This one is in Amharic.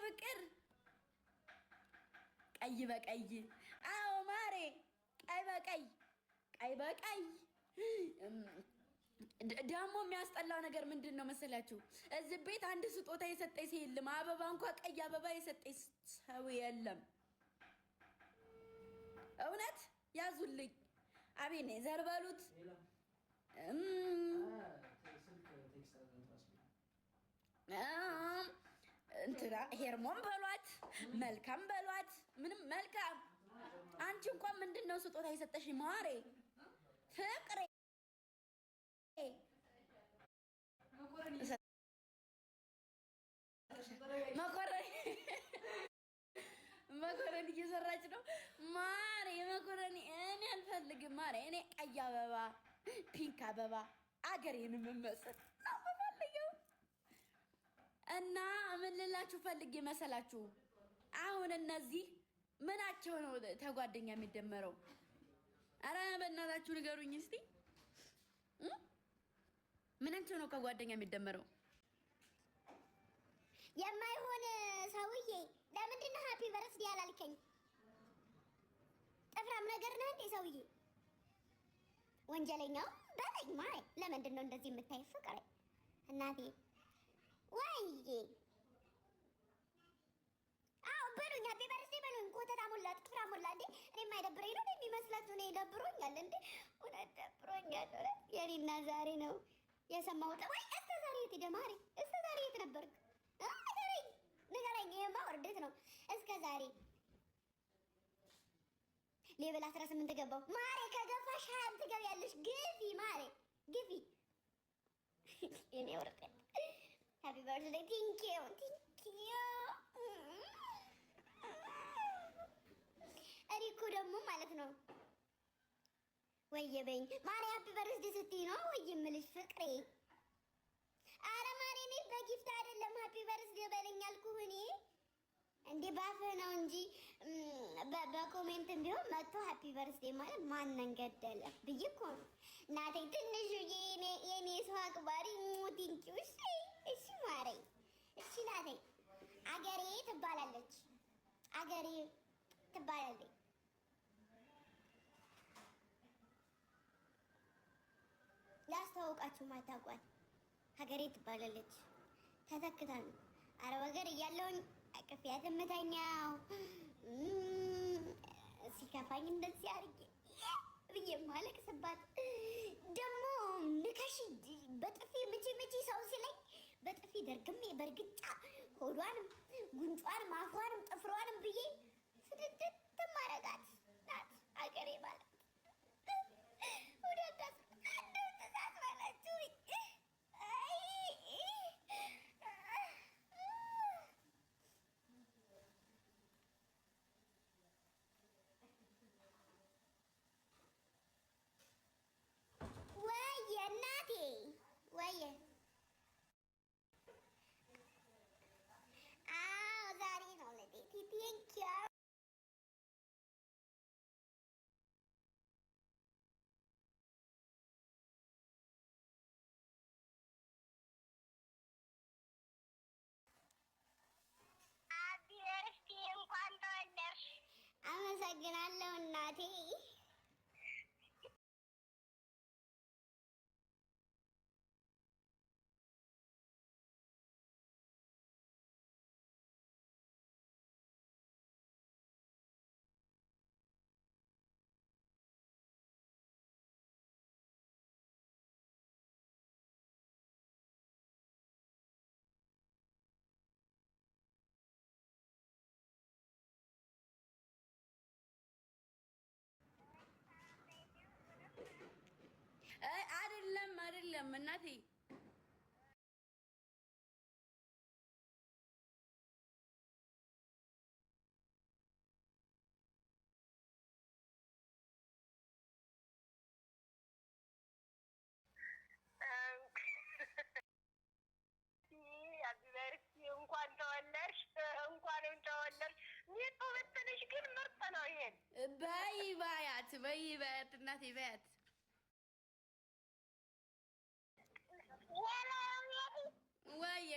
ፍቅር ቀይ በቀይ አዎ ማሬ ቀይ በቀይ ቀይ በቀይ ደግሞ የሚያስጠላው ነገር ምንድን ነው መሰላችሁ? እዚህ ቤት አንድ ስጦታ የሰጠኝ ሰው የለም። አበባ እንኳን ቀይ አበባ የሰጠኝ ሰው የለም። እውነት ያዙልኝ። አቤኔ ዘርበሉት እንትና ሄርሞን በሏት መልካም በሏት ምንም መልካም። አንቺ እንኳን ምንድን ነው ስጦታ የሰጠሽ ማሬ ፍቅሬ? መኮረኒ እየሰራች ነው ማሬ። መኮረኒ እኔ አልፈልግም ማሬ። እኔ ቀይ አበባ ፒንክ አበባ አገሬን የምመስል ነው የምፈልገው። እና ምን ልላችሁ ፈልጌ መሰላችሁ? አሁን እነዚህ ምናቸው ነው ተጓደኛ የሚደመረው? አረ በእናታችሁ ንገሩኝ እስቲ። ምናቸው ነው ከጓደኛ የሚደመረው? የማይሆን ሰውዬ ለምንድን ነው ሃፒ በርዝዴ ያላልከኝ? ጥፍራም ነገር ነህ እንዴ ሰውዬ? ወንጀለኛው በለኝ ማይ። ለምንድን ነው እንደዚህ የምታይ ፍቅሬ? እናቴ ወይዬ አው በሉኝ፣ ሃፒ በርዝዴ በሉኝ። ኮተታ ሞላ ጥፍራ ሞላ እንዴ! እኔ የማይደብረኝ ነው የሚመስላችሁ? እኔ ደብሮኛል እንዴ! እውነት ደብሮኛል። የኔና ዛሬ ነው የሰማሁት። ወይ እስከ ዛሬ የት ሄደ ማሪ? እስከ ዛሬ የት ነበርክ? ንገረኝ። ይሄማ ውርደት ነው። እስከ ዛሬ ሌብል 18 ገባው ማሬ። ከገፋሽ 20 ትገቢያለሽ። ግፊ ማሬ ግፊ። የኔ ውርደት። ሃፒ በርዝዴ ቲንክ ዩ ቲንክ ዩ። እሪኩ ደግሞ ማለት ነው ወየ በኝ ማሬ። ሃፒ በርዝዴ ስትይ ነው ወይ የምልሽ ፍቅሬ? አረ ማሬ እኔ በጊፍት አይደለም ሃፒ በርዝዴ በለኝ አልኩህ። እኔ እንዴ ባፍህ ነው እንጂ በኮሜንት ቢሆን መጥቶ ሃፒ በርዝዴ ማለት ማንን ገደለ ብዬ እኮ ነው እናቴ። ትንሹዬ የኔ ሰው አክባሪ ቲንኪው። እሺ እሺ ማሬ እሺ ናቴ። አገሬ ትባላለች፣ አገሬ ትባላለች። ላስተዋውቃችሁ ማታውቋት ሀገሬ ትባላለች። ተተክታ ነው አረብ ሀገር እያለሁኝ አቅፊያት የምተኛው። ሲከፋኝ እንደዚህ አድርጌ ብዬ ማለቅስባት ደግሞ ንከሺ በጥፊ ምቺ ሰው ሲለኝ በጥፊ ደርግሜ በእርግጫ ሆዷንም ጉንጯንም አፏንም ጥፍሯንም ብዬ ስድድት ማረጋት ናት ሀገሬ ማለት። ወዳዳስ ትእዛዝ በላችሁ። ወየ እናቴ ወየ። አዎ ዛሬ ነው ልደቴ። ቴንኪው እንኳን ተወለድሽ። አመሰግናለሁ እናቴ። አይደለም እናቴ። እንኳን ተወለድሽ፣ እንኳንም ተወለድሽ። ሚጡ ብትልሽ ግን ምርጥ ነው። ይሄን በይ በያት እናቴ በያት። ወየ